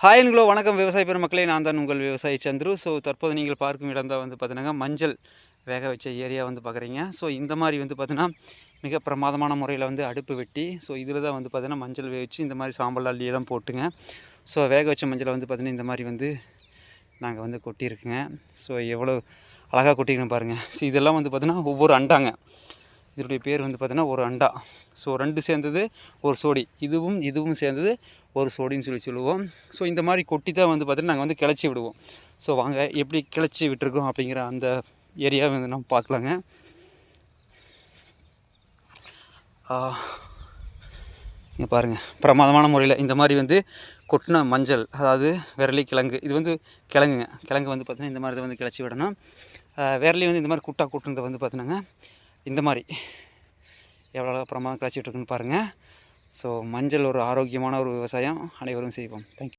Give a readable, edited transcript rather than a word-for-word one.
ஹாய்ங்களோ வணக்கம் விவசாய பெருமக்களே, நான் தான் உங்கள் விவசாயி சந்துரு. ஸோ தற்போது நீங்கள் பார்க்கும் இடம் தான் வந்து பார்த்தீங்கன்னா மஞ்சள் வேக வச்ச ஏரியா வந்து பார்க்குறீங்க. ஸோ இந்த மாதிரி வந்து பார்த்தீங்கன்னா மிக பிரமாதமான முறையில் வந்து அடுப்பு வெட்டி, ஸோ இதில் தான் வந்து பார்த்தீங்கன்னா மஞ்சள் வேவிச்சு இந்த மாதிரி சாம்பல் அள்ளியெல்லாம் போட்டுங்க. ஸோ வேக வச்ச மஞ்சளை வந்து பார்த்தீங்கன்னா இந்த மாதிரி வந்து நாங்கள் வந்து கொட்டியிருக்குங்க. ஸோ எவ்வளோ அழகாக கொட்டிக்கணும் பாருங்கள். ஸோ இதெல்லாம் வந்து பார்த்தீங்கன்னா ஒவ்வொரு அண்டாங்க. இதனுடைய பேர் வந்து பார்த்தீங்கன்னா ஒரு அண்டா. ஸோ 2 சேர்ந்தது ஒரு சோடி, இதுவும் சேர்ந்தது ஒரு சோடின்னு சொல்லுவோம். ஸோ இந்த மாதிரி கொட்டி தான் வந்து பார்த்தீங்கன்னா நாங்கள் வந்து கிளச்சி விடுவோம். ஸோ வாங்க எப்படி கிளச்சி விட்டுருக்கோம் அப்படிங்கிற அந்த ஏரியாவை வந்து நம்ம பார்க்கலாங்க. இங்கே பாருங்கள், பிரமாதமான முறையில் இந்த மாதிரி வந்து கொட்டின மஞ்சள், அதாவது விரலி கிழங்கு, இது வந்து கிழங்கு வந்து பார்த்தீங்கன்னா இந்த மாதிரி வந்து கிளச்சி விடணும். விரலி வந்து இந்த மாதிரி கொட்டுனதை வந்து பார்த்தீங்கன்னா இந்த மாதிரி எவ்வளோ அப்புறமா கிளச்சி விட்டுருக்குன்னு பாருங்கள். ஸோ மஞ்சள் ஒரு ஆரோக்கியமான ஒரு விவசாயம், அனைவரும் செய்வோம். தேங்க்யூ.